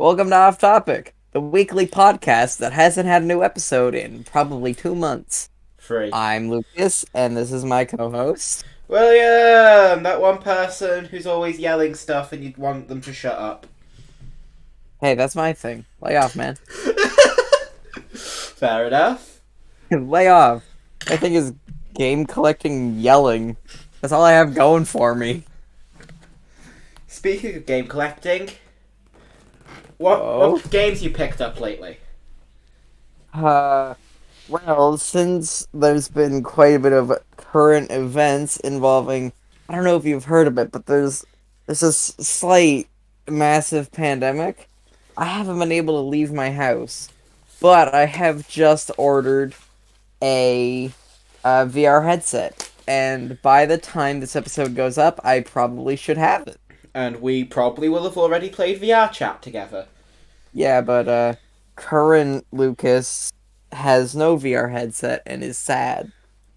Welcome to Off Topic, the weekly podcast that hasn't had a new episode in probably 2 months. Free. I'm Lucas, and this is my co-host. William! That one person who's always yelling stuff and you'd want them to shut up. Hey, that's my thing. Lay off, man. Fair enough. Lay off. My thing is game collecting yelling. That's all I have going for me. Speaking of game collecting, what Oh? what games you picked up lately? Well, since there's been quite a bit of current events involving, I don't know if you've heard of it, but there's this slight massive pandemic. I haven't been able to leave my house, but I have just ordered a, VR headset, and by the time this episode goes up, I probably should have it. And we probably will have already played VR chat together. Yeah, but current Lucas has no VR headset and is sad.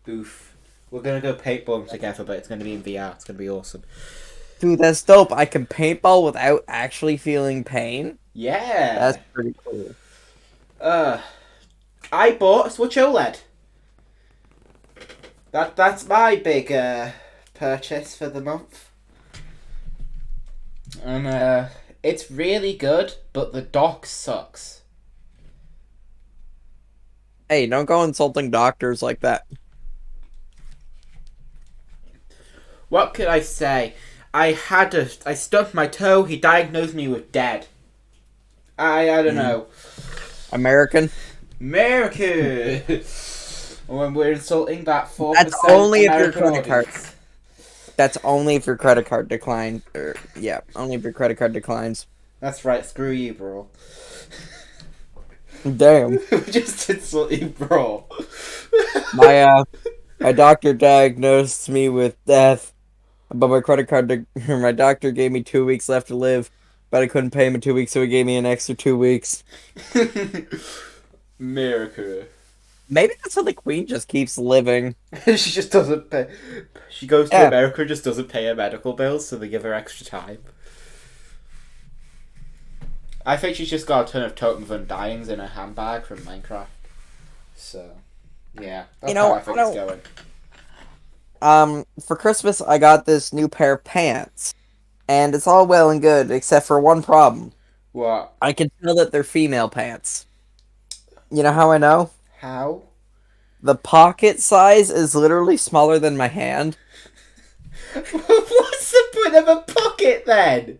Oof. We're gonna go paintballing together, but it's gonna be in VR. It's gonna be awesome. Dude, that's dope. I can paintball without actually feeling pain. Yeah. That's pretty cool. Uh, I bought a Switch OLED. That's my big purchase for the month. And it's really good, but the dock sucks. Hey, don't go insulting doctors like that. What could I say? I stubbed my toe. He diagnosed me with dead. I don't know. American? America. When we're insulting that 4% That's only if your American credit card. audience. That's only if your credit card declines. Yeah, only if your credit card declines. That's right. Screw you, bro. Damn. We just insulting, bro. My doctor diagnosed me with death, but my credit card, my doctor gave me 2 weeks left to live, but I couldn't pay him in 2 weeks, so he gave me an extra 2 weeks. America. Maybe that's how the Queen just keeps living. She just doesn't pay. She goes to Yeah. America and just doesn't pay her medical bills, so they give her extra time. I think she's just got a ton of Totem of Undyings in her handbag from Minecraft. So, yeah, that's how I think it's going. For Christmas, I got this new pair of pants, and it's all well and good, except for one problem. What? I can tell that they're female pants. You know how I know? How? The pocket size is literally smaller than my hand. What's the point of a pocket then?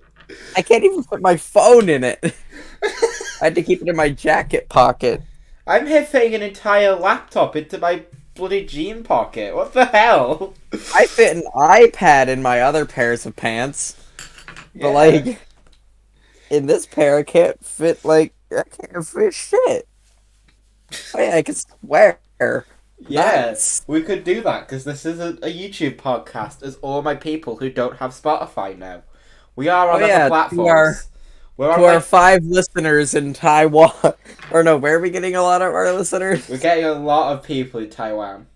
I can't even put my phone in it. I had to keep it in my jacket pocket. I'm here fitting an entire laptop into my bloody jean pocket. What the hell? I fit an iPad in my other pairs of pants. But, like, in this pair, I can't fit shit. Oh, yeah, I can swear. Yes, we could do that because this isn't a YouTube podcast. As all my people who don't have Spotify now, we are on other platforms. To our 5 listeners in Taiwan, or no, where are we getting a lot of our listeners? We're getting a lot of people in Taiwan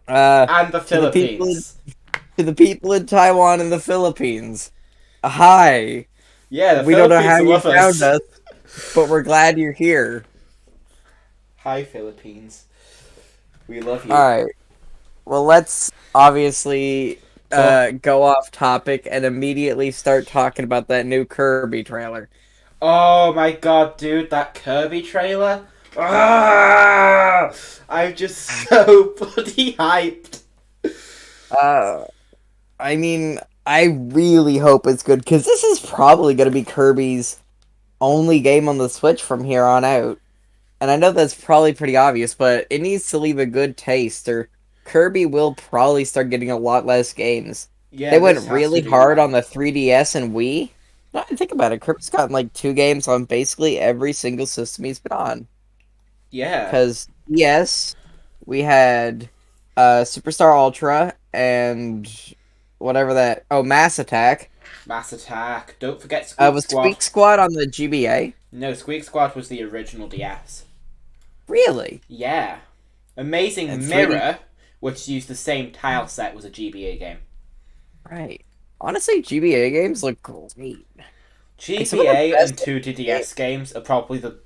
And the Philippines. To the people in Taiwan and the Philippines, hi. Yeah, We don't know how you found us, but we're glad you're here. Hi, Philippines. We love you. Alright. Well, let's obviously go off topic and immediately start talking about that new Kirby trailer. Oh my god, dude, that Kirby trailer. Ah! I'm just so bloody hyped. I mean, I really hope it's good, because this is probably going to be Kirby's only game on the Switch from here on out. And I know that's probably pretty obvious, but it needs to leave a good taste, or Kirby will probably start getting a lot less games. Yeah, They went this has really to be hard right. on the 3DS and Wii. Now I think about it, Kirby's gotten like 2 games on basically every single system he's been on. Yeah. Because, yes, we had Superstar Ultra and whatever that... Oh, Mass Attack. Mass Attack. Don't forget Squeak Was Squad. Squeak Squad on the GBA? No, Squeak Squad was the original DS. Really? Yeah. Amazing And 3D Mirror, which used the same tile set, was a GBA game. Right. Honestly, GBA games look great. like some of the GBA best and 2DS games. games are probably the.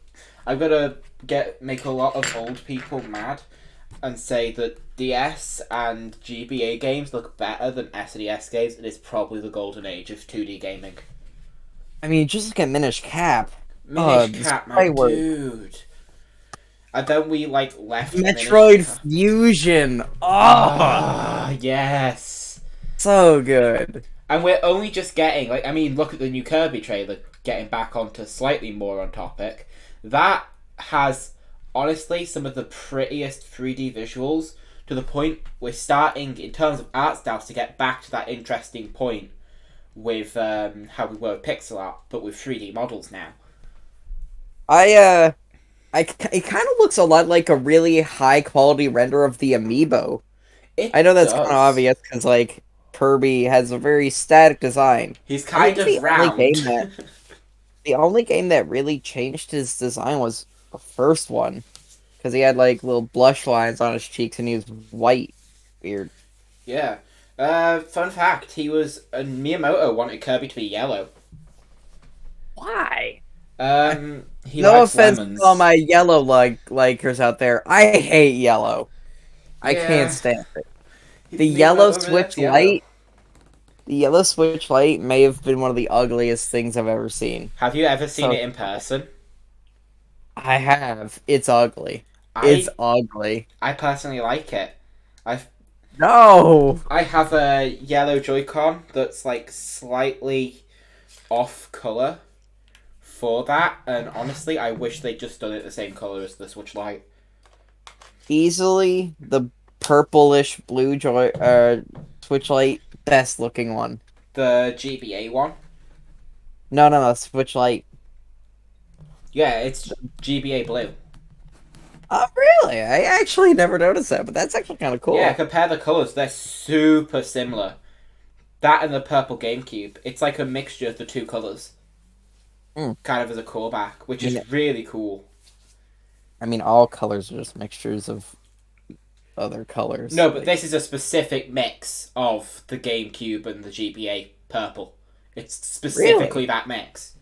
I'm gonna make a lot of old people mad and say that DS and GBA games look better than SNES games, and it's probably the golden age of 2D gaming. I mean, just look at Minish Cap. Minish The Cap, my sprite work. dude. And then we like left Minish Metroid Cap. Fusion. Oh, Ah, yes. so good. And we're only just getting like I mean, look at the new Kirby trailer. Getting back onto slightly more on topic, that has honestly some of the prettiest 3D visuals to the point we're starting in terms of art styles to get back to that interesting point with how we were with pixel art, but with 3D models now. I it kind of looks a lot like a really high quality render of the amiibo. I It know that's kind of does. obvious because like Kirby has a very static design. He's I kind think of round. the only game that really changed his design was the first one because he had like little blush lines on his cheeks and he was white. Weird. Yeah. Fun fact: he was Miyamoto wanted Kirby to be yellow. Why? He No likes offense to all lemons. my yellow likers out there. I hate yellow. I can't Yeah, stand it. The yellow Miyamoto really Switch likes yellow. Lite, the yellow Switch Lite may have been one of the ugliest things I've ever seen. Have you ever seen So it in person? I have. It's ugly. It's I ugly. I personally like it. I No. I have a yellow Joy-Con that's like slightly off color for that, and honestly, I wish they'd just done it the same color as the Switch Lite. Easily the purplish blue Switch Lite best looking one. The GBA one, No, Switch Lite. yeah, it's GBA blue. Oh, really? I actually never noticed that, but that's actually kind of Yeah, cool. compare the colors; they're super similar. That and the purple GameCube, it's like a mixture of the two colors, Hmm. kind of as a callback, which I mean, is really cool. all colors are just mixtures of other colors. No, but Like, this is a specific mix of the GameCube and the GBA purple. It's specifically really? that mix.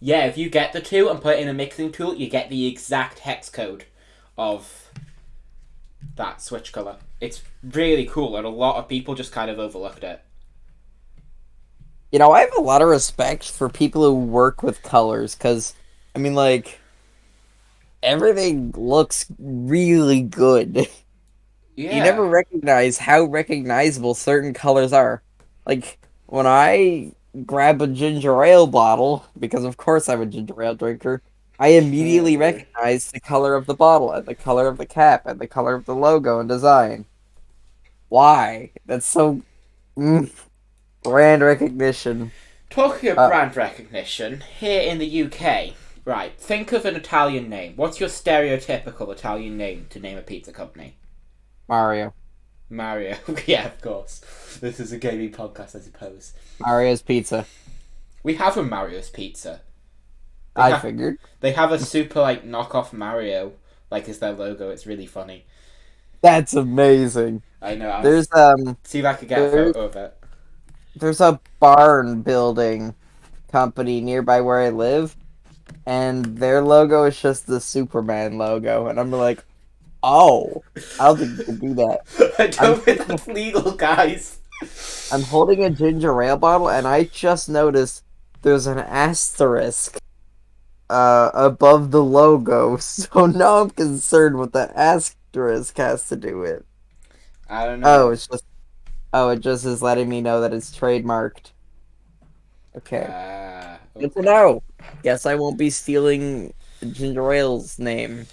Yeah, if you get the two and put it in a mixing tool, you get the exact hex code of that switch color. It's really cool, and a lot of people just kind of overlooked it. I have a lot of respect for people who work with colors because, I mean, like, everything looks really good. You Yeah. never recognize how recognizable certain colors are. Like, when I grab a ginger ale bottle, because of course I'm a ginger ale drinker, I immediately recognize the color of the bottle and the color of the cap and the color of the logo and design. Why? That's so brand recognition. Talking of Uh, brand recognition, here in the UK, right, think of an Italian name. What's your stereotypical Italian name to name a pizza company? Mario. Mario. Yeah, of course. This is a gaming podcast, I suppose. Mario's Pizza. We have a Mario's Pizza. They I have figured. they have a super like knockoff Mario, like as their logo. It's really funny. That's amazing. I know. I'll There's see if I could get a there's photo of it. there's a barn building company nearby where I live, and their logo is just the Superman logo, and I'm like, oh, I don't think you can do that. I I'm don't think holding, that's legal, guys. I'm holding a ginger ale bottle, and I just noticed there's an asterisk above the logo, so now I'm concerned what the asterisk has to do with. I don't Oh, know. it just is letting me know that it's trademarked. Okay. Good to Okay. know. Guess I won't be stealing Ginger Ale's name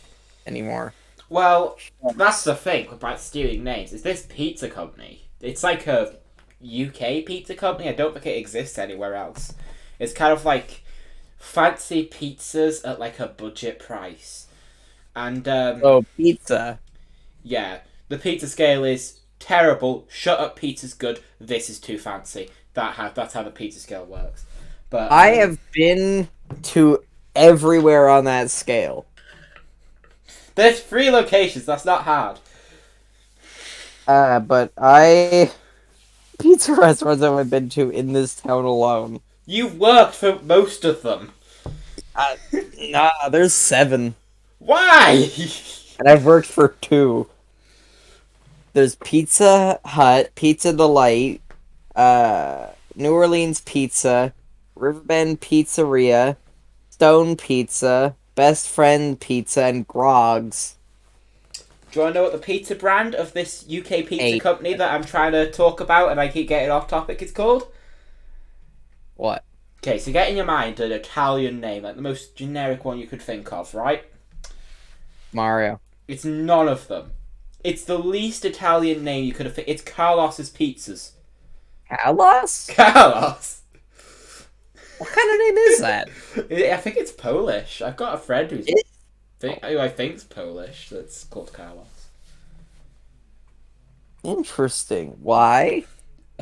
anymore. Well, that's Yes. the thing about stealing names. Is this pizza company? It's like a UK pizza company. I don't think it exists anywhere else. It's kind of like fancy pizzas at like a budget price. And Oh, pizza. yeah, the pizza scale is terrible. Shut up, pizza's good. This is too fancy. That's how the pizza scale works. But I have been to everywhere on that scale. there's 3 locations. That's not hard. But I pizza restaurants I've been to in this town alone. You've worked for most of them. Uh, nah, there's 7, Why? and I've worked for 2. There's Pizza Hut, Pizza Delight, New Orleans Pizza, Riverbend Pizzeria, Stone Pizza, Best Friend Pizza, and Grog's. Do you want to know what the pizza brand of this UK pizza 8. company that I'm trying to talk about and I keep getting off topic is called? What? Okay, so get in your mind an Italian name, like the most generic one you could think of, right? Mario. It's none of them. It's the least Italian name you could have. It's Carlos's Pizzas. Carlos? Carlos. What kind of name is that? I think it's Polish. I've got a friend who I think's Polish. That's called Carlos. Interesting. Why?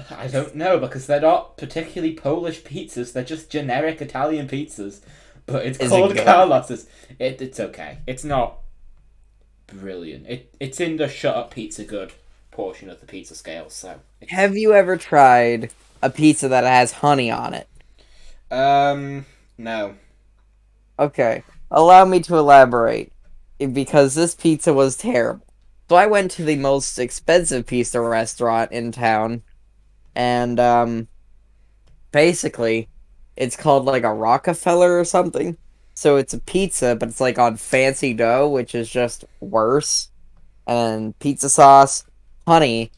I don't know because they're not particularly Polish pizzas. They're just generic Italian pizzas. But it's Is called it good? Carlos's. It's okay. It's not brilliant. It's in the shut up pizza good portion of the pizza scale. So Have you ever tried a pizza that has honey on it? No. Okay. Allow me to elaborate. Because this pizza was terrible. So I went to the most expensive pizza restaurant in town, and basically it's called like a Rockefeller or something. So it's a pizza, but it's like on fancy dough, which is just worse. And pizza sauce, honey,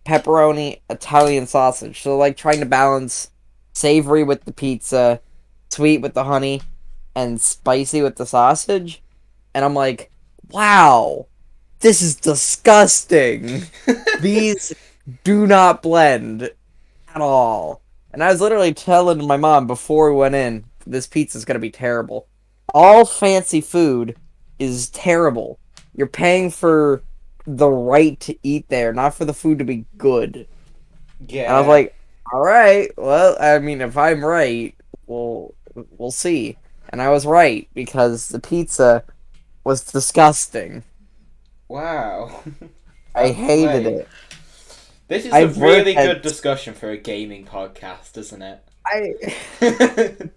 pepperoni, Italian sausage. So like trying to balance savory with the pizza, sweet with the honey, and spicy with the sausage. And I'm like, wow, this is disgusting. These do not blend at all. And I was literally telling my mom before we went in, this pizza's gonna be terrible. All fancy food is terrible. You're paying for the right to eat there, not for the food to be good. And I was Yeah. like, all right, well, I mean, if I'm right, we'll see. And I was right because the pizza was disgusting. Wow. I Fair hated play. it. This is a I've worked really at good discussion for a gaming podcast, isn't I it?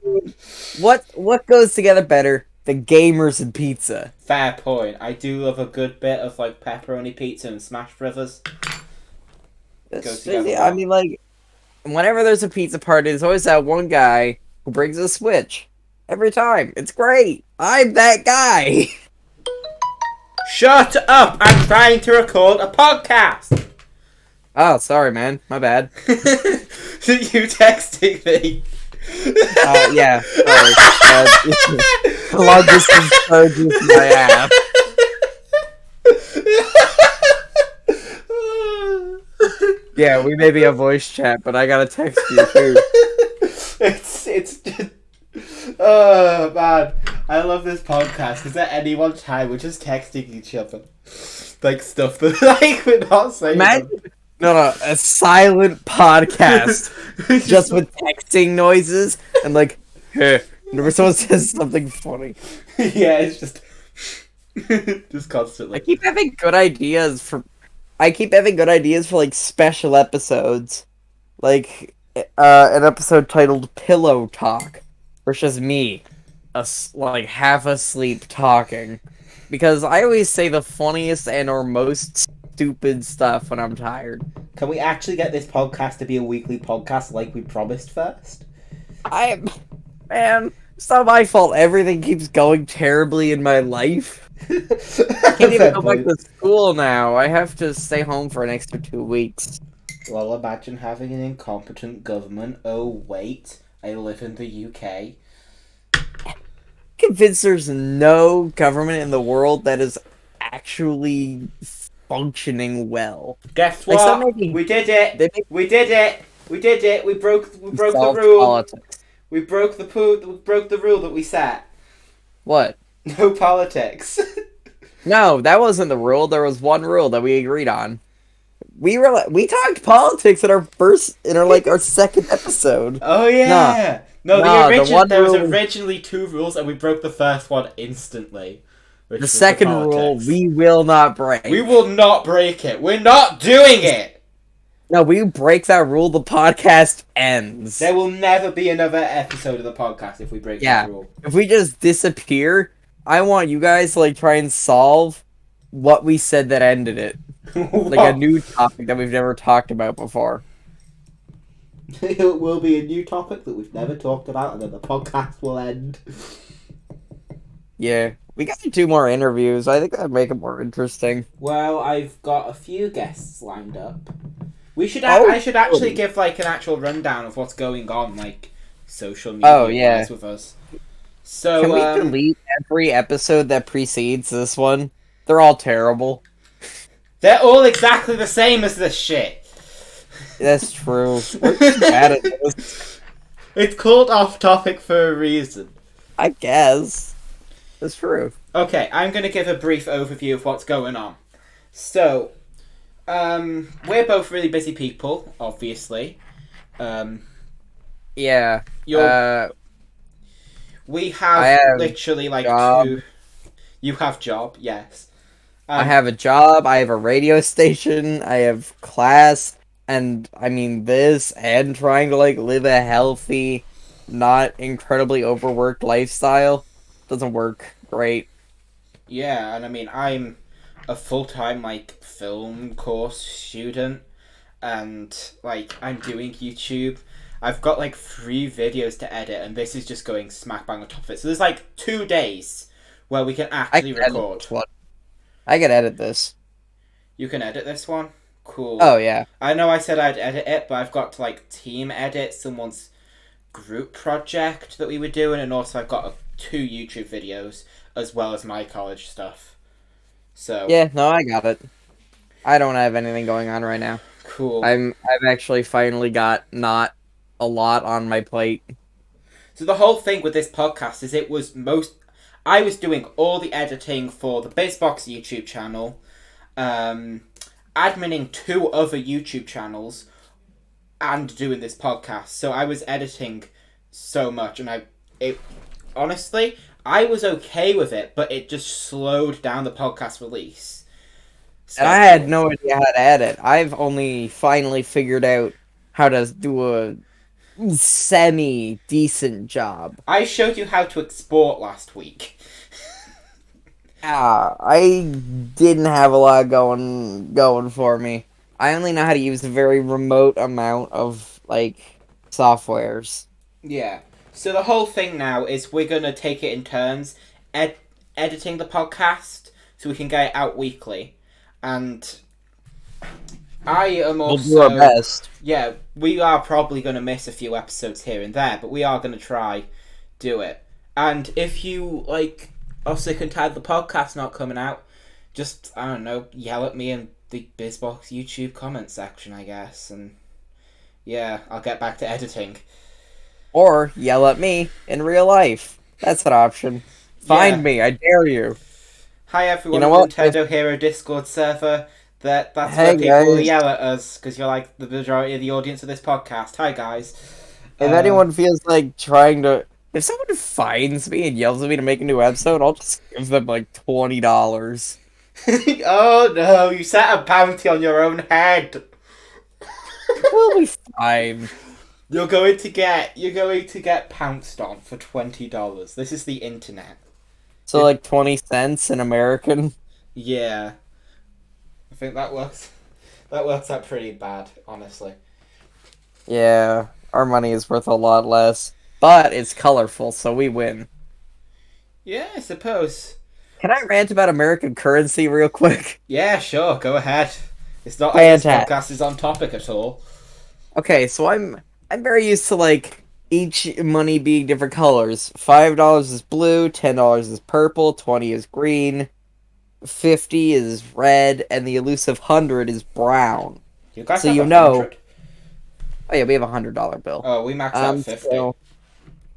what goes together better than gamers and pizza? Fair point. I do love a good bit of like pepperoni pizza and smashed brothers. Goes together I well. mean, like, whenever there's a pizza party, there's always that one guy who brings a Switch. Every time. It's great. I'm that guy. Shut up! I'm trying to record a podcast. Oh, sorry, man. My bad. You texting me? Yeah. Sorry. Long distance charges my ass. Yeah, we may be a voice chat, but I gotta text you too. It's just, oh man, I love this podcast because at any one time we're just texting each other like stuff that like we're not saying. Imagine, no, a silent podcast just with texting noises and like, hey, whenever someone says something funny. Yeah, it's just just constantly. I keep having good ideas for like special episodes, like an episode titled "Pillow Talk," where it's just me, like half asleep talking, because I always say the funniest and or most stupid stuff when I'm tired. Can we actually get this podcast to be a weekly podcast like we promised first? Man, it's not my fault. Everything keeps going terribly in my life. I can't even go back to school now. I have to stay home for an extra 2 weeks. Well, imagine having an incompetent government. Oh, wait. I live in the UK. Convinced there's no government in the world that is actually functioning well. Guess Like, what? some making, We did it! they make We did it! We did it! We broke the solve rule! politics. We broke the rule that we set. What? No politics. No, that wasn't the rule. There was one rule that we agreed on. We talked politics in our second episode. Oh yeah. No, there was rule, originally 2 rules, and we broke the first one instantly. Which the was second rule politics. we will not break. We will not break it. We're not doing it. No, we break that rule, the podcast ends. There will never be another episode of the podcast if we break that Yeah. rule. If we just disappear, I want you guys to like try and solve what we said that ended it. Like a What? new topic that we've never talked about before. It will be a new topic that we've never talked about, and then the podcast will end. Yeah. We got to do more interviews. I think that'd make it more interesting. Well, I've got a few guests lined up. Oh, I should actually goody. give like an actual rundown of what's going on, like social Oh, media yeah. wise, with us. Can So, we delete every episode that precedes this one? They're all terrible. they're all exactly the same as this shit. That's true. We're just bad at this. It's called off topic for a reason. I guess. That's true. Okay, I'm going to give a brief overview of what's going on. So, we're both really busy people, obviously. Yeah. You're We I have have literally like job. two. You have job, yes. I have a job. I have a radio station. I have class. And I mean this and trying to like live a healthy, not incredibly overworked lifestyle doesn't work great. Yeah, and I mean I'm a full time like film course student, and like I'm doing YouTube. I've got like 3 videos to edit, and this is just going smack bang on top of it. So there's like 2 days where we can I actually can edit record. this one. I can edit this. You can edit this one? Oh Cool. yeah. I know I said I'd edit it, but I've got to like team edit someone's group project that we were doing, and also I've got 2 YouTube videos as well as my college stuff. So Yeah, no, I got it. I don't have anything going on right now. cool. I've actually finally got not a lot on my plate. So the whole thing with this podcast is I was doing all the editing for the BizBox YouTube channel, um, adminning 2 other YouTube channels, and doing this podcast. So I was editing so much, and it honestly I was okay with it, but it just slowed down the podcast release And I had schedule. no idea how to edit. I've only finally figured out how to do a semi decent job. I showed you how to export last week. Yeah, I didn't have a lot going for me. I only know how to use a very remote amount of like softwares. Yeah. So the whole thing now is we're gonna take it in turns, ed- editing the podcast so we can get it out weekly, and I am We'll do our also best. yeah. We are probably gonna miss a few episodes here and there, but we are gonna try do it. And if you like are sick and tired of the podcast not coming out, just I don't know, yell at me in the BizBox YouTube comment section, I guess, and yeah, I'll get back to editing. Or yell at me in real life. That's an option. Yeah. Find me, I dare you. Hi You everyone know on the what? Nintendo Hero Discord server. That's where Hey people will guys, yell at us because you're like the majority of the audience of this podcast. Hi guys. if Uh, anyone feels like trying to, if someone finds me and yells at me to make a new episode, I'll just give them like $20. oh no! You set a bounty on your own head. We'll be fine. You're going to get pounced on for $20. This is the internet. So like 20 cents in American. Yeah, I think that works. That works out pretty bad, honestly. Yeah, our money is worth a lot less, but it's colorful, so we win. Yeah, I suppose. Can I rant about American currency real quick? Yeah, sure. Go ahead. It's not like this Fantastic. podcast is on topic at all. Okay, so I'm very used to like each money being different colors. $5 is blue, $10 is purple, 20 is green, 50 is red, and the elusive 100 is brown. You guys So have you a know, hundred. oh yeah, we have a $100 bill. Oh, we maxed out 50.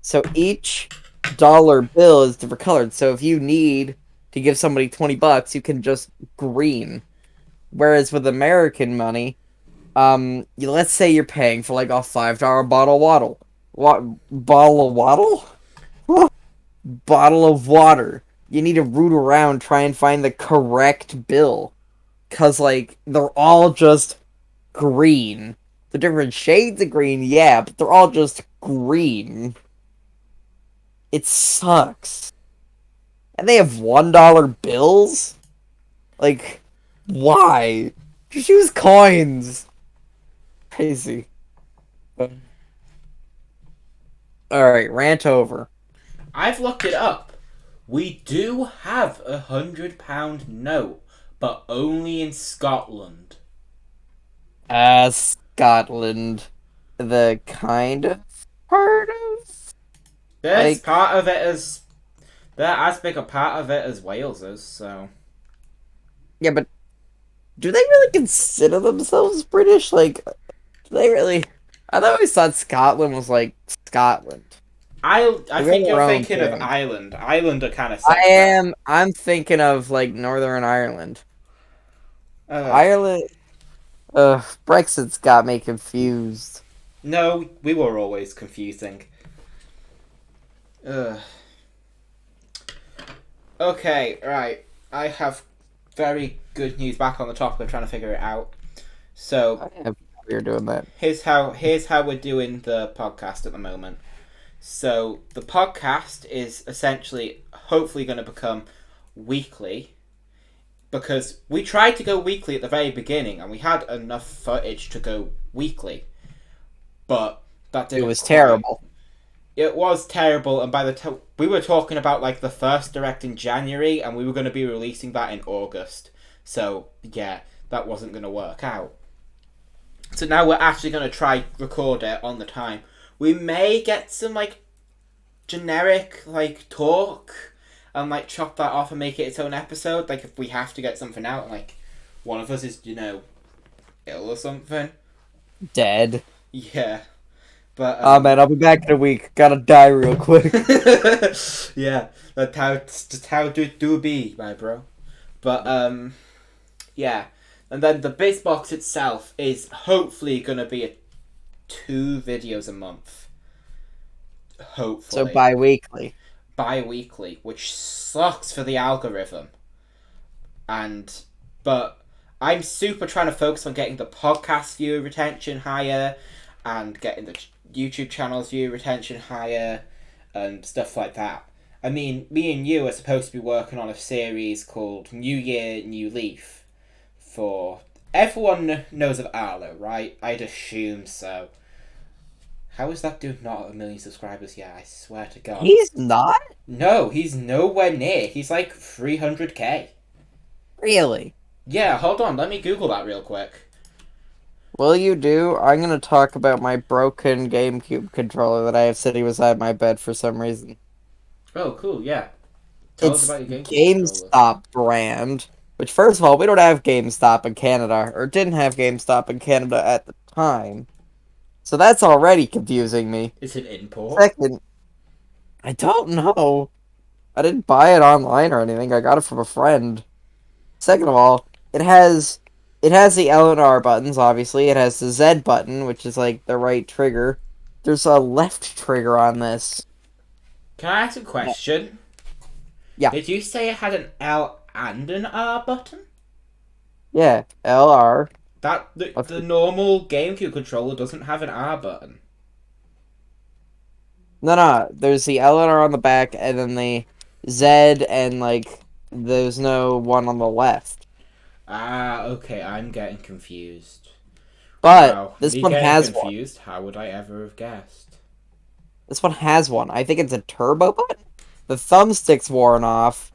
So each dollar bill is different colored. So if you need to give somebody $20, you can just green. Whereas with American money, let's say you're paying for like a $5 bottle of waddle. What bottle of waddle? Bottle of water. You need to root around, try and find the correct bill. Cause like they're all just green. The different shades of green, yeah, but they're all just green. It sucks. And they have $1 bills? Like, why? Just use coins. Crazy. Alright, rant over. I've looked it up. We do have £100 note, but only in Scotland. Scotland. The kind of part of? There's Like, part of it as they're as big a part of it as Wales is, so yeah, but do they really consider themselves British? Like, do they really? I always thought Scotland was like Scotland. I Like, they're think their you're own thinking of thing. Ireland. Ireland are kind of I separate. am. I'm thinking of like Northern Ireland. Uh, Ireland. Brexit's got me confused. no, we were always confusing. Uh, okay, right. I have very good news back on the topic of trying to figure it out. So I have you're doing that. here's how we're doing the podcast at the moment. So the podcast is essentially hopefully going to become weekly because we tried to go weekly at the very beginning and we had enough footage to go weekly, but that It didn't was quite. terrible. It was terrible, and by the time we were talking about like the first direct in January, and we were going to be releasing that in August. So yeah, that wasn't going to work out. So now we're actually going to try record it on the time. We may get some like generic like talk and like chop that off and make it its own episode. Like if we have to get something out, like one of us is ill or something. Dead. Yeah, but Oh man, I'll be back in a week. Gotta die real quick. yeah, that's just how do be, my bro. But yeah, and then the biz box itself is hopefully gonna be 2 videos a month. So Hopefully, bi-weekly. bi-weekly, which sucks for the algorithm. And but I'm super trying to focus on getting the podcast viewer retention higher, and getting the YouTube channel's viewer retention higher, and stuff like that. I mean, me and you are supposed to be working on a series called New Year, New Leaf. For everyone knows of Arlo, right? I'd assume so. How is that dude not 1 million subscribers yet? I swear to God. He's not? No, he's nowhere near. He's like 300k. Really? Yeah, hold on. Let me Google that real quick. Will you do? I'm gonna talk about my broken GameCube controller that I have sitting beside my bed for some reason. Oh, cool. Yeah. Tell us It's about your GameCube controller. GameStop brand, which first of all, we don't have GameStop in Canada, or didn't have GameStop in Canada at the time. So that's already confusing me. It's an import. Second, I don't know. I didn't buy it online or anything. I got it from a friend. Second of all, it has the L and R buttons, obviously. It has the Z button, which is like the right trigger. There's a left trigger on this. Can I ask a question? Yeah. Did you say it had an L and an R button? Yeah. LR. That the normal GameCube controller doesn't have an R button. No, no. There's the L and R on the back, and then the Z, and like there's no one on the left. Ah, okay. I'm getting confused. But Wow, this me one getting has one. confused. How would I ever have guessed? This one has one. I think it's a turbo button. The thumbstick's worn off.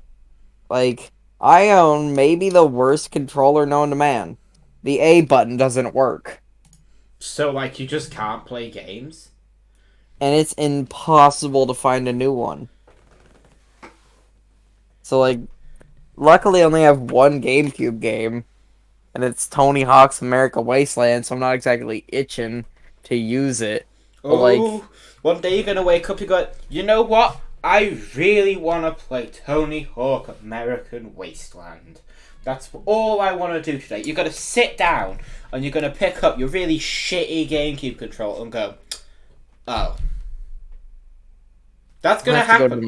Like, I own maybe the worst controller known to man. The A button doesn't work. So like, you just can't play games? And it's impossible to find a new one. So, like, luckily I only have one GameCube game. And it's Tony Hawk's America Wasteland, so I'm not exactly itching to use it. But, like, Oh, one day you're gonna wake up. You go, you know what? I really want to play Tony Hawk American Wasteland. That's all I want to do today. You're gonna sit down and you're gonna pick up your really shitty GameCube controller and go, oh, that's I'll gonna have to go to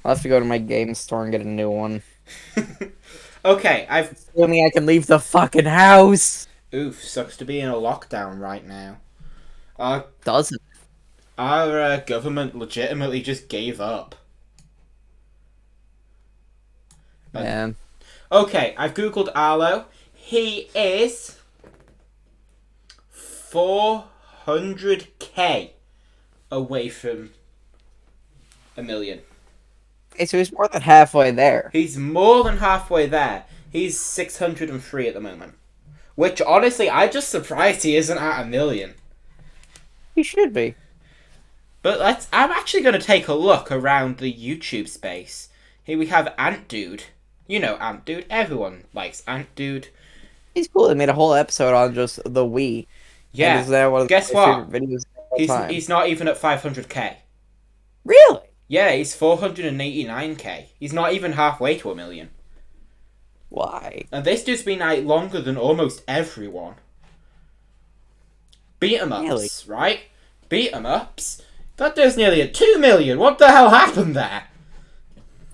happen. my game store and get a new one. Okay, I've Assuming I can leave the fucking house. Oof, sucks to be in a lockdown right now. Our, Doesn't, our government legitimately just gave up. And man. okay, I've googled Arlo. He is 400k away from a million. Okay, so he's more than halfway there. He's more than halfway there. He's 603 at the moment. Which, honestly, I'm just surprised he isn't at a million. He should be. But I'm actually going to take a look around the YouTube space. Here we have Ant Dude. You know Ant Dude. Everyone likes Ant Dude. He's cool. They made a whole episode on just the Wii, and Yeah. is now one of Guess my what? favorite videos of all He's time. he's not even at 500k. Really? Yeah, he's 489k. He's not even halfway to a million. Why? And this dude's been out longer than almost everyone. Beat 'em Really? ups, right? Beat 'em ups. That dude's nearly at 2 million. What the hell happened there?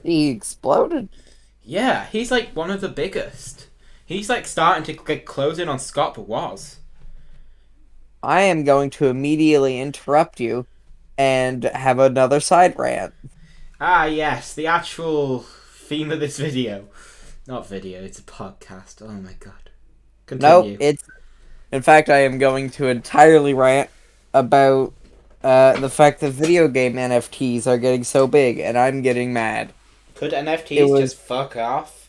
He exploded. Yeah, he's like one of the biggest. He's like starting to get close in on Scott Boaz. I am going to immediately interrupt you and have another side rant. Ah, yes, the actual theme of this video. Not video, it's a podcast. Oh my god. Nope, Continue. it's. In fact, I am going to entirely rant about the fact that video game NFTs are getting so big, and I'm getting mad. Could It NFTs was just fuck off?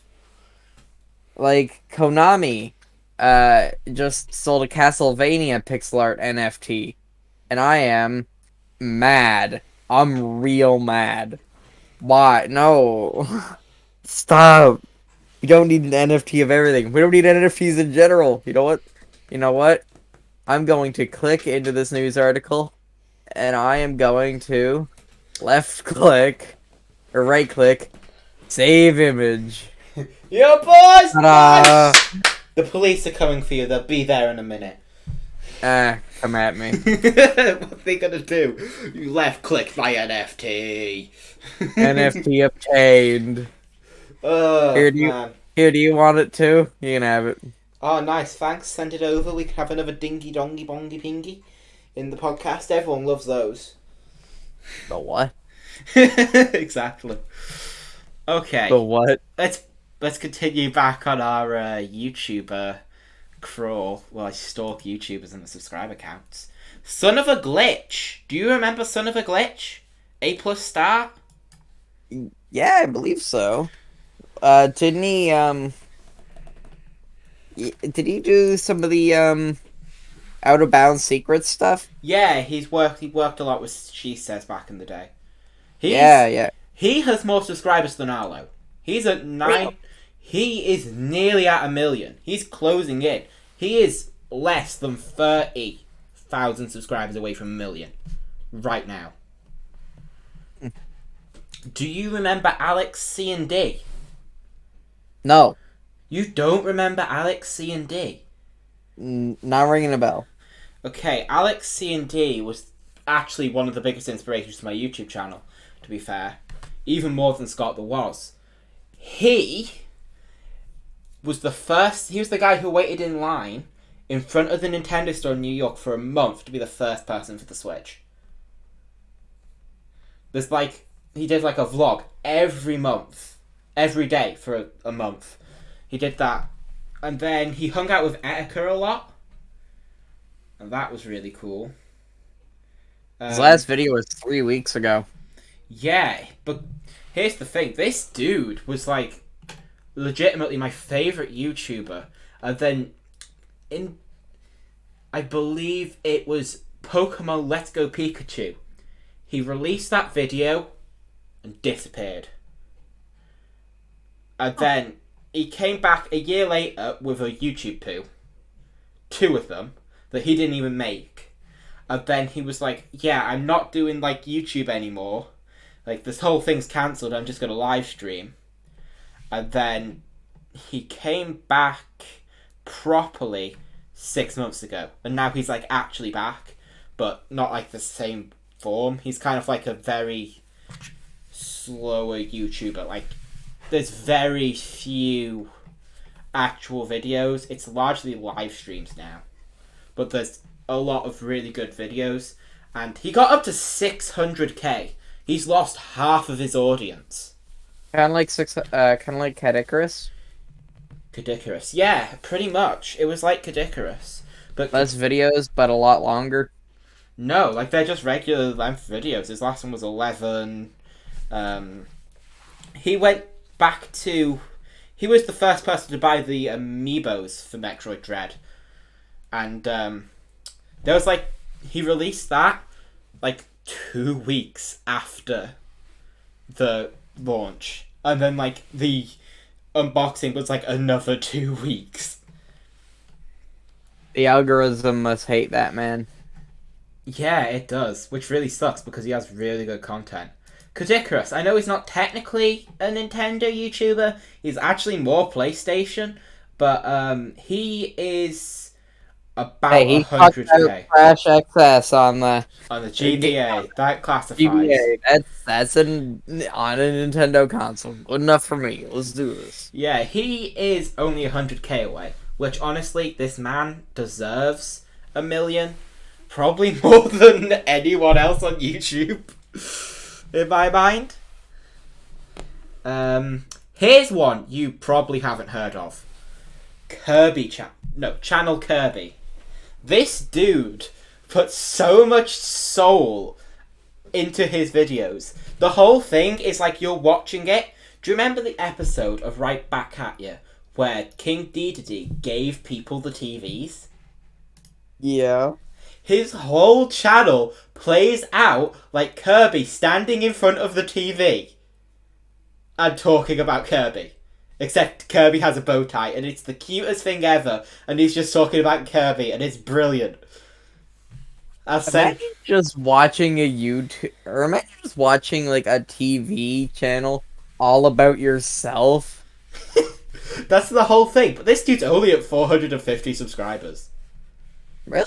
like Konami just sold a Castlevania pixel art NFT, and I am mad. I'm real mad. Why? No. Stop. We don't need an NFT of everything. We don't need NFTs in general. You know what? You know what? I'm going to click into this news article, and I am going to left click or right click, save image. Yo, boys! Ta-da! Nice! The police are coming for you. They'll be there in a minute. Come at me. What are they gonna do? You left clicked my NFT. NFT obtained. Oh, Here, do you man. here? Do you want it too? You can have it. Oh, nice. Thanks. Send it over. We can have another dingy dongy bongy pingy in the podcast. Everyone loves those. The what? Exactly. Okay. The what? Let's continue back on our YouTuber crawl. Well, I stalk YouTubers and the subscriber counts. Son of a Glitch. Do you remember Son of a Glitch? A+ star. Yeah, I believe so. Didn't he did he do some of the out of bounds secret stuff? Yeah, He worked a lot with She Says back in the day. Yeah, yeah. He has more subscribers than Arlo. He's at 9. Really? He is nearly at a million. He's closing in. He is less than 30,000 subscribers away from a million right now. Do you remember Alex C and D? No, You don't remember Alex C and D? not ringing a bell. Okay, Alex C and D was actually one of the biggest inspirations to my YouTube channel, to be fair. Even more than Scott the was. He was the guy who waited in line in front of the Nintendo store in New York for a month to be the first person for the Switch. He did like a vlog every month, every day for a month. He did that. And then he hung out with Etika a lot. And that was really cool. His last video was 3 weeks ago. Yeah, but here's the thing. This dude was like legitimately my favorite YouTuber. And then I believe it was Pokemon Let's Go Pikachu. He released that video and disappeared. And then he came back a year later with a YouTube poo. 2 of them that he didn't even make. And then he was like, yeah, I'm not doing like YouTube anymore. Like this whole thing's cancelled, I'm just gonna live stream. And then he came back properly 6 months ago. And now he's like actually back, but not like the same form. He's kind of like a very slower YouTuber. Like there's very few actual videos. It's largely live streams now, but there's a lot of really good videos. And he got up to 600k. He's lost half of his audience. Kind of like Cat Icarus. Cadicarus. Yeah, pretty much. It was like Cadicarus. But Less videos, but a lot longer. no, like they're just regular length videos. His last one was 11. Um, he went back to. He was the first person to buy the amiibos for Metroid Dread. And there was like. He released that like 2 weeks after the launch. And then like the unboxing was like another 2 weeks. The algorithm must hate that man. Yeah, it does, which really sucks because he has really good content. Cadicarus, I know he's not technically a Nintendo YouTuber, he's actually more PlayStation, but he is Hey, about he talked about 100k Crash XS on the on the GBA. That classifies. GBA. That's on a Nintendo console. Good enough for me. Let's do this. Yeah, he is only 100k away, which honestly, this man deserves a million. Probably more than anyone else on YouTube, in my mind. Here's one you probably haven't heard of. Channel Kirby. This dude puts so much soul into his videos. The whole thing is like you're watching it. Do you remember the episode of Right Back at You where King Dedede gave people the TVs? Yeah. His whole channel plays out like Kirby standing in front of the TV and talking about Kirby. Except Kirby has a bow tie and it's the cutest thing ever and he's just talking about Kirby and it's brilliant. Imagine just watching a YouTube, or imagine just watching like a TV channel all about yourself. That's the whole thing. But this dude's only at 450 subscribers. Really?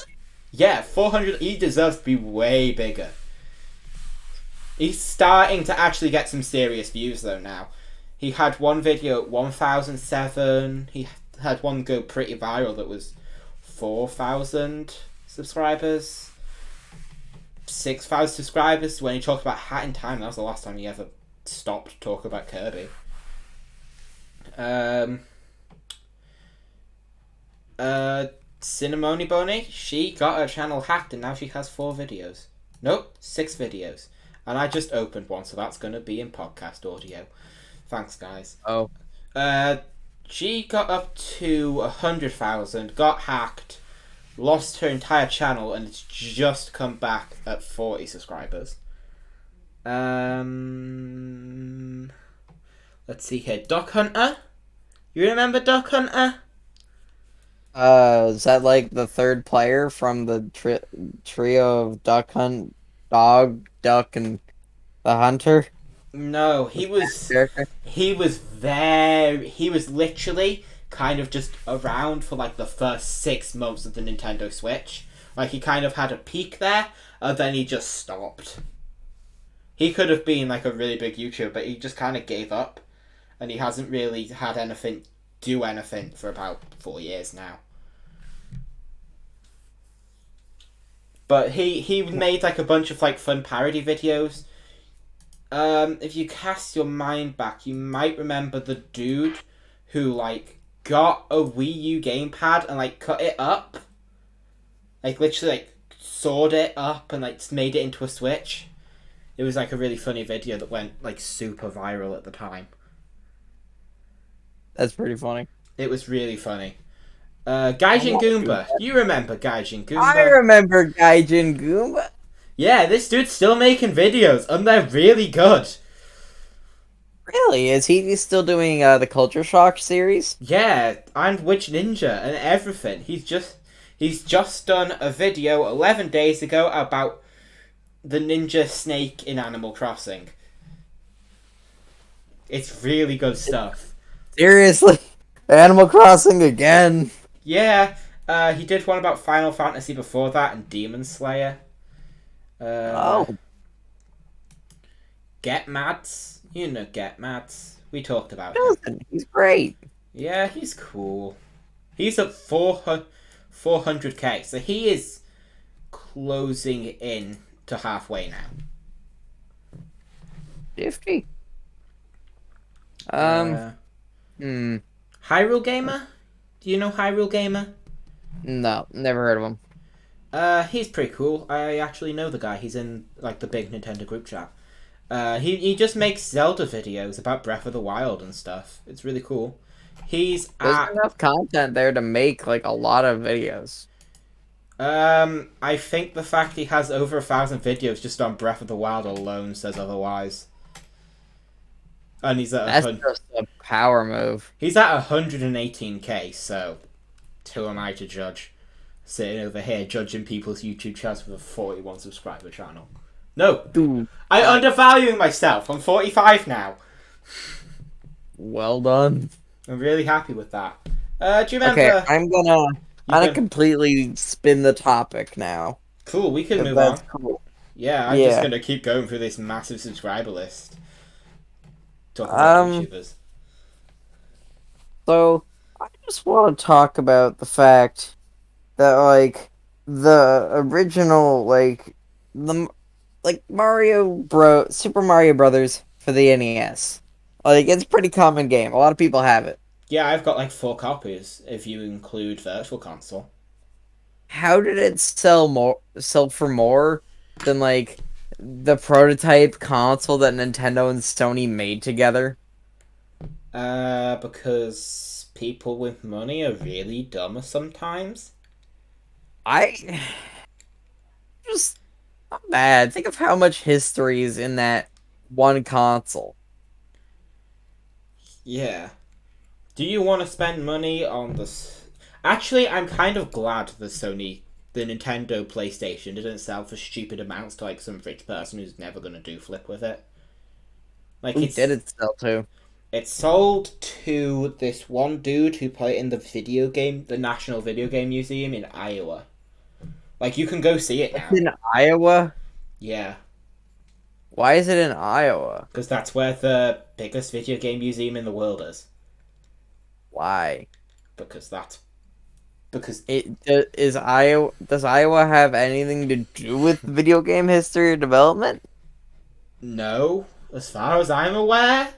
Yeah, 400. He deserves to be way bigger. He's starting to actually get some serious views though now. He had one video at 1007. He had one go pretty viral that was 4,000 subscribers. 6,000 subscribers when he talked about Hat in Time. That was the last time he ever stopped talking about Kirby. Cinnamony Boney, she got her channel hacked and now she has 4 videos. Nope, 6 videos. And I just opened one, so that's going to be in podcast audio. Thanks, guys. Oh. She got up to 100,000, got hacked, lost her entire channel, and it's just come back at 40 subscribers. Let's see here. Duck Hunter? You remember Duck Hunter? Is that like the third player from the trio of Dog, Duck, and the Hunter? No, he was Character? he was literally kind of just around for like the first 6 months of the Nintendo Switch. Like he kind of had a peak there, and then he just stopped. He could have been like a really big YouTuber, but he just kind of gave up, and he hasn't really had anything for about 4 years now. But he made like a bunch of like fun parody videos. If you cast your mind back, you might remember the dude who like got a Wii U gamepad and like cut it up, like literally like sawed it up and like made it into a Switch. It was like a really funny video that went like super viral at the time. That's pretty funny. It was really funny. Gaijin Goomba. You remember Gaijin Goomba? I remember Gaijin Goomba. Yeah, this dude's still making videos, and they're really good. Really? Is he still doing the Culture Shock series? Yeah, and Witch Ninja and everything. He's just done a video 11 days ago about the ninja snake in Animal Crossing. It's really good stuff. Seriously? Animal Crossing again? Yeah, he did one about Final Fantasy before that and Demon Slayer. Get Mads. You know Get Mads. We talked about him. He's great. Yeah, he's cool. He's at 400k, so he is closing in to halfway now. 50. Um, Uh, hmm. Hyrule Gamer? Do you know Hyrule Gamer? No, never heard of him. He's pretty cool. I actually know the guy. He's in like the big Nintendo group chat. He just makes Zelda videos about Breath of the Wild and stuff. It's really cool. He's There's at enough content there to make like a lot of videos. I think the fact he has over 1,000 videos just on Breath of the Wild alone says otherwise. And That's just a power move. he's at 118k. So who am I to judge? Sitting over here judging people's YouTube channels with a 41 subscriber channel. No, Dude, I'm I, undervaluing myself. I'm 45 now. well done. I'm really happy with that. Do you Okay, remember? I'm You've gonna been completely spin the topic now. cool. We can If move that's on. cool. Yeah, I'm just Yeah. gonna keep going through this massive subscriber list. Talking about Um, YouTubers. so I just want to talk about the fact that like the original the Super Mario Brothers for the NES. Like it's a pretty common game. A lot of people have it. Yeah, I've got like 4 copies if you include Virtual Console. How did it sell for more than like the prototype console that Nintendo and Sony made together? Because people with money are really dumb sometimes. I just not bad. Think of how much history is in that one console. Yeah. Do you want to spend money on this? Actually, I'm kind of glad the Nintendo PlayStation didn't sell for stupid amounts to like some rich person who's never gonna do flip with it. Like Who did it sell to? it sold to this one dude who put it in the National Video Game Museum in Iowa. Like you can go see it It's now. in Iowa. Yeah, Why is it in Iowa? because that's where the biggest video game museum in the world is. Why? Because that's because Is Iowa? Does Iowa have anything to do with video game history or development? no, as far as I'm aware.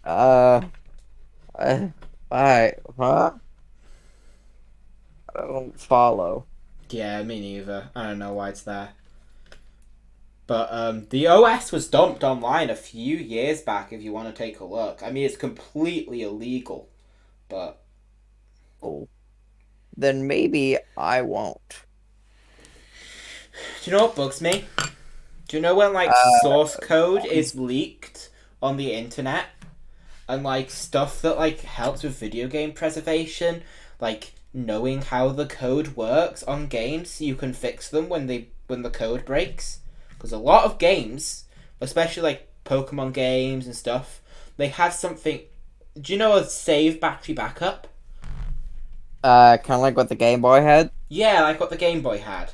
Uh, why? Huh? I don't follow. Yeah, me neither. I don't know why it's there. But the OS was dumped online a few years back. If you want to take a look, I mean it's completely illegal. But Oh, then maybe I won't. do you know what bugs me? Do you know when like source code is leaked on the internet and like stuff that like helps with video game preservation, like knowing how the code works on games so you can fix them when the code breaks? Because a lot of games, especially like Pokemon games and stuff, they have something. Do you know a save battery backup? Kind of like what the Game Boy had. Yeah, like what the Game Boy had.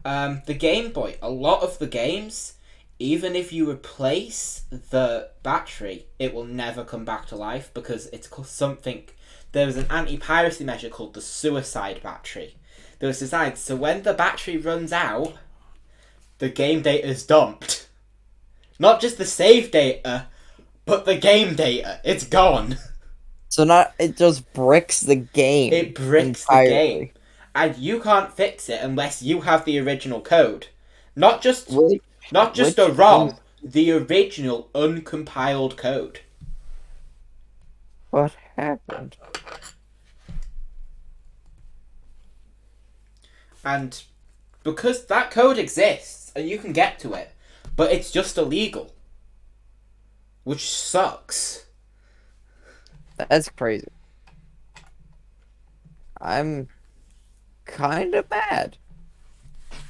The Game Boy, a lot of the games, even if you replace the battery, it will never come back to life because it's called something. There was an anti-piracy measure called the suicide battery. That was designed so when the battery runs out, the game data is dumped. Not just the save data, but the game data. It's gone. So not it just bricks the It game bricks the game. entirely. And you can't fix it unless you have the original code. Not just Which not just which a games? ROM, the original uncompiled code. What happened? And because that code exists and you can get to it, but it's just illegal. Which sucks. That's crazy. I'm kind of mad.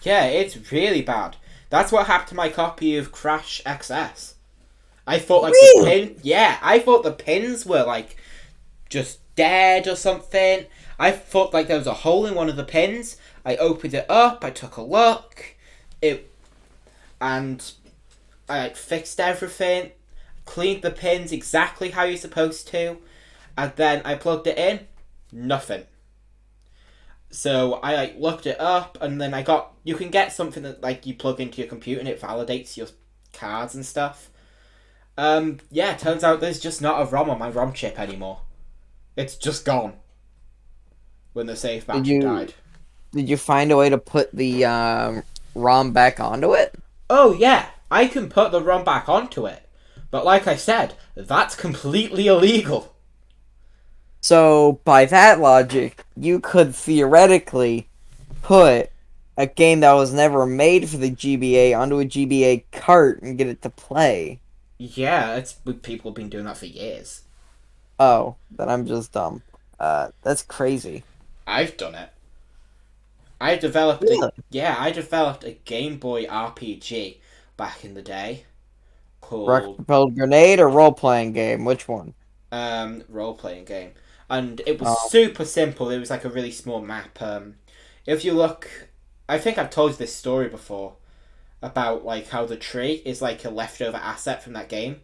Yeah, it's really bad. That's what happened to my copy of Crash XS. I thought like the Really? pin yeah, I thought the pins were like just dead or something. I thought like there was a hole in one of the pins. I opened it up, I took a look, it and I like fixed everything, cleaned the pins exactly how you're supposed to, And then I plugged it in, nothing. So I like looked it up, and then you can get something that like you plug into your computer and it validates your cards and stuff. Yeah, turns out there's just not a ROM on my ROM chip anymore. It's just gone when the save Did battery you died. did you find a way to put the ROM back onto it? Oh yeah, I can put the ROM back onto it, but like I said, that's completely illegal. So by that logic, you could theoretically put a game that was never made for the GBA onto a GBA cart and get it to play. Yeah, it's people have been doing that for years. Oh, then I'm just dumb. That's crazy. I've done it. Really? I developed a Game Boy RPG back in the day Rocket called propelled grenade or role playing game? Which one? role playing game, and it was Oh, super simple. It was like a really small map. If you look, I think I've told you this story before about like how the tree is like a leftover asset from that game.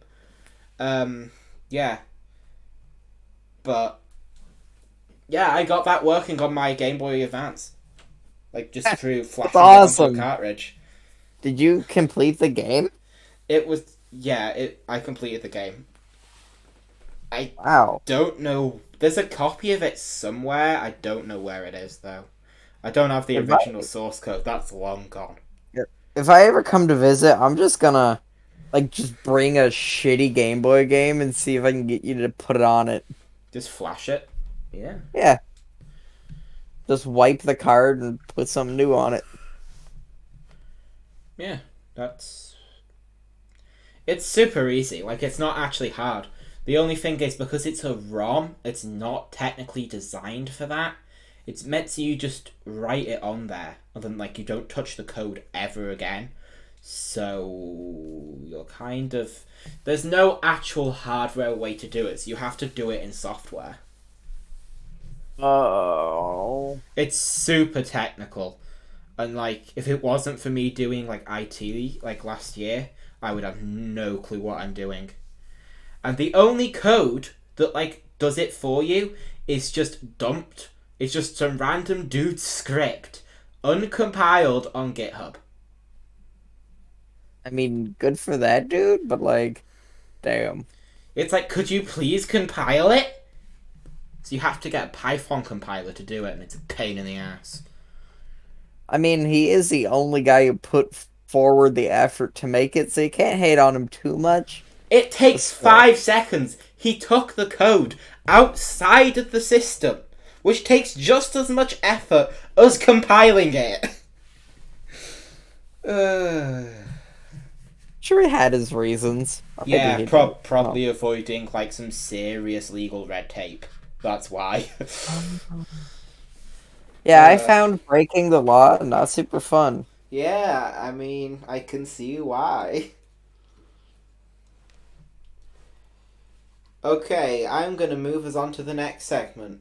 Um, yeah, but yeah, I got that working on my Game Boy Advance, like just through that's flashing it onto a awesome. cartridge. Did you complete the game? It was yeah. It I completed the game. I Wow. don't know. There's a copy of it somewhere. I don't know where it is though. I don't have the If I original source code. That's long gone. if I ever come to visit, I'm just gonna like just bring a shitty Game Boy game and see if I can get you to put it on it. Just flash it. Yeah. Yeah, just wipe the card and put something new on it. Yeah. That's it's super easy. Like it's not actually hard. The only thing is because it's a ROM, it's not technically designed for that. It's meant to you just write it on there, and then like you don't touch the code ever again. So you're kind of there's no actual hardware way to do it. So you have to do it in software. Oh. It's super technical. And like if it wasn't for me doing like IT like last year, I would have no clue what I'm doing. And the only code that like does it for you is just dumped. It's just some random dude's script uncompiled on GitHub. I mean, good for that dude, but like, damn. It's like, could you please compile it? So you have to get a Python compiler to do it, and it's a pain in the ass. I mean, he is the only guy who put forward the effort to make it, so you can't hate on him too much. It But takes still. 5 seconds. He took the code outside of the system, which takes just as much effort as compiling it. Uh, Sure, he had his reasons. Or maybe yeah, he didn't. Oh. probably avoiding like some serious legal red tape. That's why. Yeah, I uh, found breaking the law not super fun. yeah, I mean, I can see why. Okay, I'm gonna move us on to the next segment.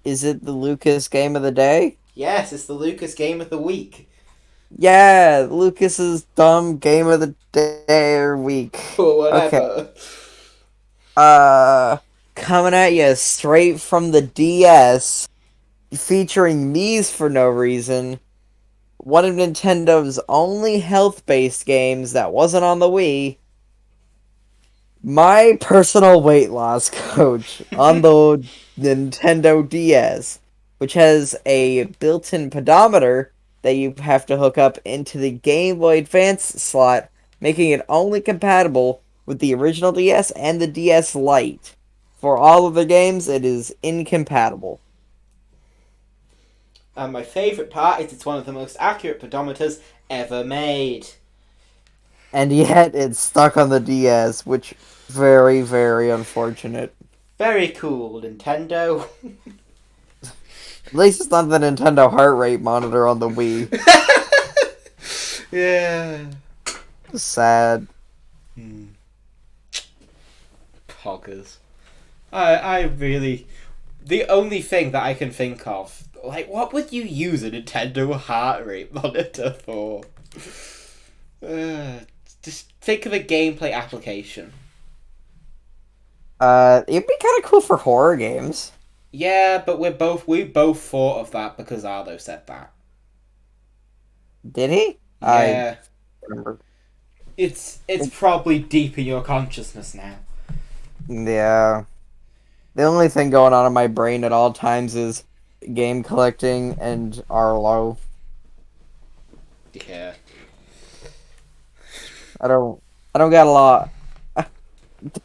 Is it the Lucas game of the day? Yes, it's the Lucas Game of the Week. Yeah, Lucas's dumb game of the day or week. Or Okay. whatever. Uh, coming at you straight from the DS, featuring these for no reason. One of Nintendo's only health-based games that wasn't on the Wii. My personal weight loss coach on the Nintendo DS, which has a built-in pedometer that you have to hook up into the Game Boy Advance slot, making it only compatible with the original DS and the DS Lite. For all of the games, it is incompatible. And my favourite part is it's one of the most accurate pedometers ever made. And yet, it's stuck on the DS, which very, very unfortunate. Very cool, Nintendo. At least it's not the Nintendo heart rate monitor on the Wii. Yeah. Sad. Poggers. I really. The only thing that I can think of, like, what would you use a Nintendo heart rate monitor for? Uh, just think of a gameplay application. It'd be kind of cool for horror games. Yeah, but we both thought of that because Arlo said that. Did he? I Yeah, remember. it's probably deep in your consciousness now. Yeah. The only thing going on in my brain at all times is game collecting and Arlo. Yeah. I don't I don't got a lot.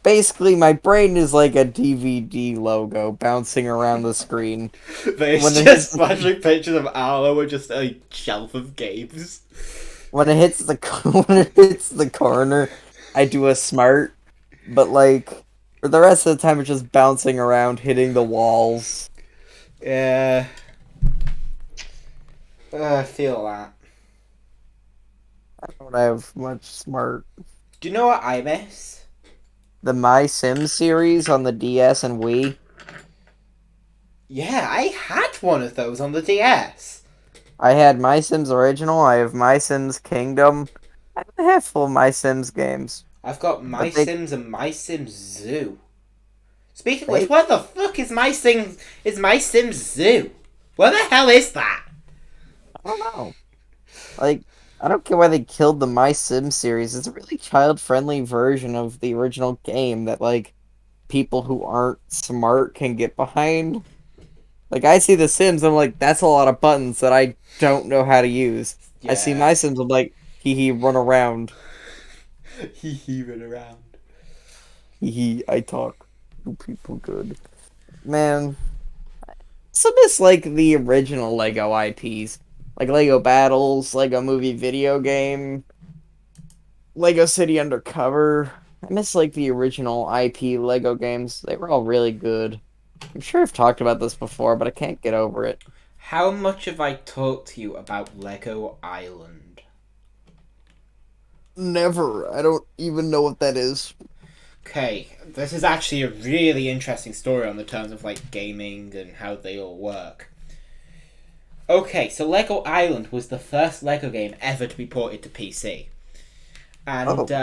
Basically, my brain is like a DVD logo bouncing around the screen. But it's When it hits just flashing pictures of Arlo and just a shelf of games. when it hits the when it hits the corner, I do a smart, but like for the rest of the time, it's just bouncing around, hitting the walls. Yeah. I feel that. I don't have much smart. Do you know what I miss? The My Sims series on the DS and Wii. Yeah, I had one of those on the DS. I had My Sims Original. I have My Sims Kingdom. I have a handful of My Sims games, I've got My but they Sims and My Sims Zoo. Speaking of which, they what the fuck is My Sims Zoo? Where the hell is that? I don't know. Like, I don't care why they killed the My Sim series. It's a really child-friendly version of the original game that, like, people who aren't smart can get behind. Like, I see The Sims, I'm like, that's a lot of buttons that I don't know how to use. I see Yeah. My Sims, I'm like, hee hee, run around. He heaving around. Hee hee, I talk to people good. Man, some miss, like, the original Lego IPs. Like Lego Battles, Lego Movie Video Game, Lego City Undercover. I miss like the original IP Lego games. They were all really good. I'm sure I've talked about this before, but I can't get over it. How much have I talked to you about Lego Island? Never. I don't even know what that is. Okay, this is actually a really interesting story on the terms of like gaming and how they all work. Okay, so Lego Island was the first Lego game ever to be ported to PC, and Oh,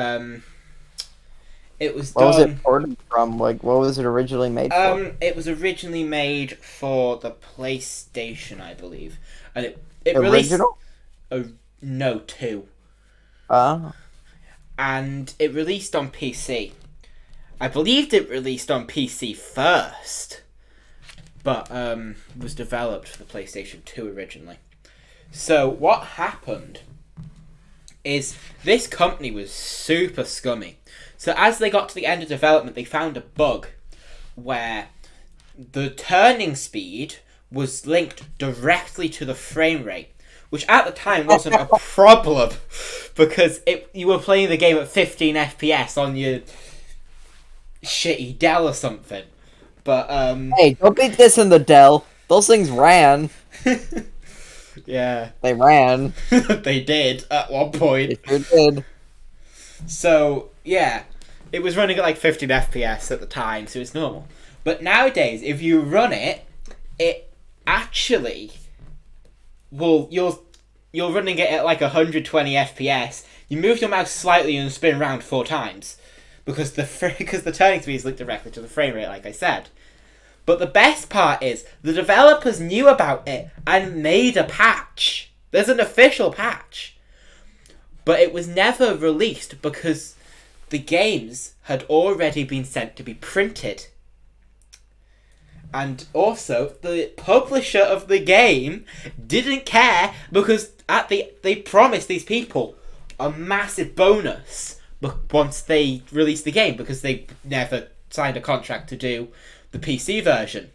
it was what was it done. ported from? Like, what was it originally made for? It was originally made for the PlayStation, I believe, and it released Original? a no two, Uh, and it released on PC. I believed it released on PC first, but was developed for the PlayStation 2 originally. So what happened is this company was super scummy. So as they got to the end of development, they found a bug where the turning speed was linked directly to the frame rate, which at the time wasn't a problem because you were playing the game at 15 FPS on your shitty Dell or something. But hey, don't beat this in the Dell. Those things ran. yeah, They ran. they did at one point. They sure did. So yeah, it was running at like 15 FPS at the time, so it's normal. But nowadays, if you run it, it actually will you're running it at like 120 FPS. You move your mouse slightly and spin around 4 times because because the turning speed is linked directly to the frame rate, like I said. But the best part is the developers knew about it and made a patch. There's an official patch. But it was never released because the games had already been sent to be printed. And also, the publisher of the game didn't care because they promised these people a massive bonus once they released the game because they never signed a contract to do the PC version.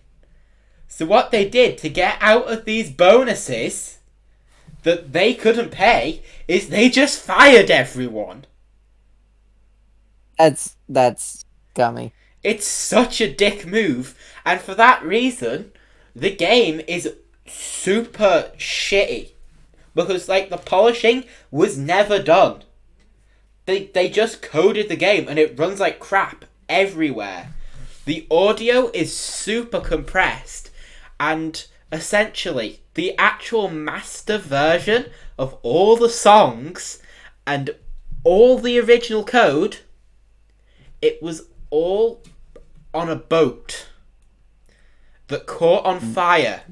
So what they did to get out of these bonuses that they couldn't pay is they just fired everyone. That's gummy. It's such a dick move, and for that reason, the game is super shitty because like the polishing was never done. They just coded the game and it runs like crap everywhere. The audio is super compressed, and essentially the actual master version of all the songs and all the original code, it was all on a boat that caught on fire.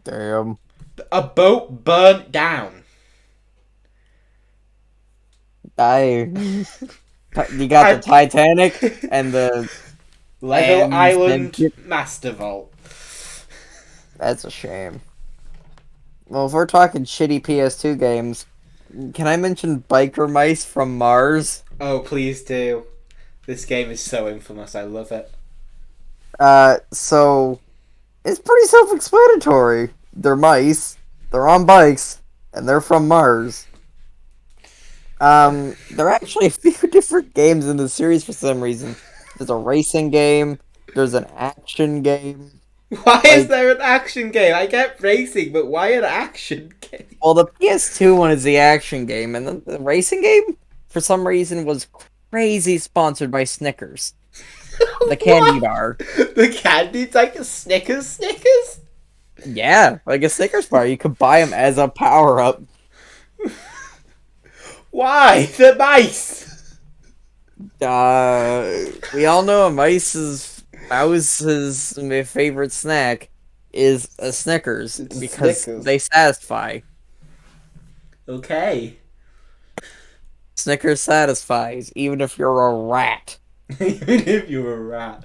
Damn. A boat burnt down. I you got the I Titanic and the Lego and you said Island Master Vault. that's a shame. Well, if we're talking shitty PS2 games, can I mention Biker Mice from Mars? Oh, please do. This game is so infamous. I love it. So it's pretty self-explanatory. They're mice, they're on bikes, and they're from Mars. There are actually a few different games in the series for some reason. There's a racing game, there's an action game. Why is Like, there an action game? I get racing, but why an action game? well, the PS2 one is the action game, and the racing game, for some reason, was crazy sponsored by Snickers, the candy What? bar. The candy's like a Snickers? Yeah, like a Snickers bar. You could buy them as a power up. Why? The mice! We all know Mouse's my favorite snack is a Snickers It's because Snickers. they satisfy. Okay. Snickers satisfies, even if you're a rat. Even if you're a rat.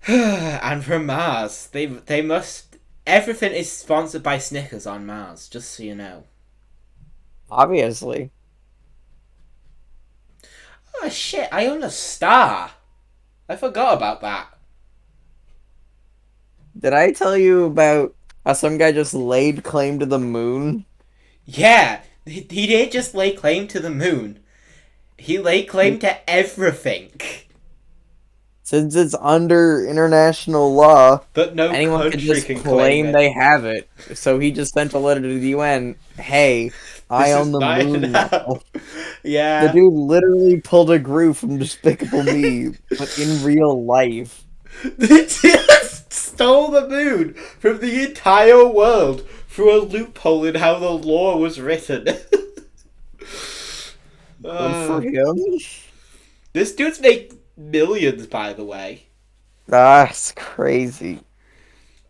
And from Mars. They must... Everything is sponsored by Snickers on Mars, just so you know. Obviously. Oh shit, I own a star. I forgot about that. Did I tell you about how some guy just laid claim to the moon? Yeah, he didn't just lay claim to the moon. He laid claim to everything. Since it's under international law, But no anyone can country just can claim claim it. they have it. So he just sent a letter to the UN. Hey, I This own is the mine moon now. now. The Yeah. dude literally pulled a Gru from Despicable Me, but in real life. They just stole the moon from the entire world through a loophole in how the law was written. Good for Uh, him. this dude's made millions, by the way. That's crazy.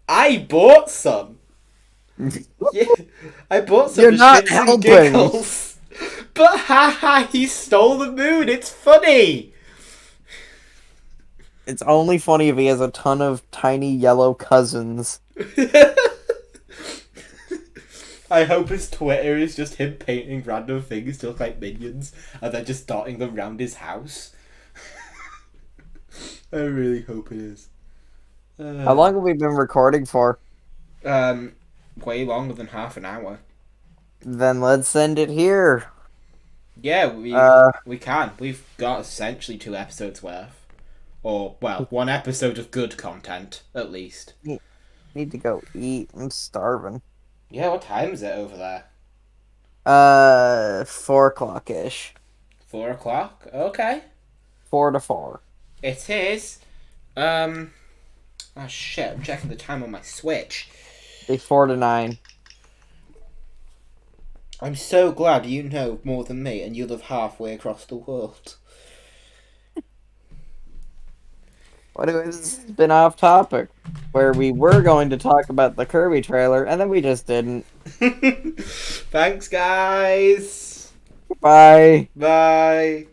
I bought some. Yeah, I bought some You're for not shits and helping. giggles. But haha, he stole the moon. It's funny. It's only funny if he has a ton of tiny yellow cousins. I hope his Twitter is just him painting random things to look like minions and then just dotting them around his house. I really hope it is. How long have we been recording for? Way longer than half an hour. Then let's end it here. Yeah, Uh, we can. We've got essentially 2 episodes worth. Or, well, 1 episode of good content, at least. Need to go eat. I'm starving. Yeah, what time is it over there? 4 o'clock-ish. 4 o'clock? Okay. 4 to 4. It is. Oh shit, I'm checking the time on my Switch. Say 4 to 9. I'm so glad you know more than me and you live halfway across the world. What if this has been off topic? Where we were going to talk about the Kirby trailer, and then we just didn't. Thanks, guys. Bye. Bye.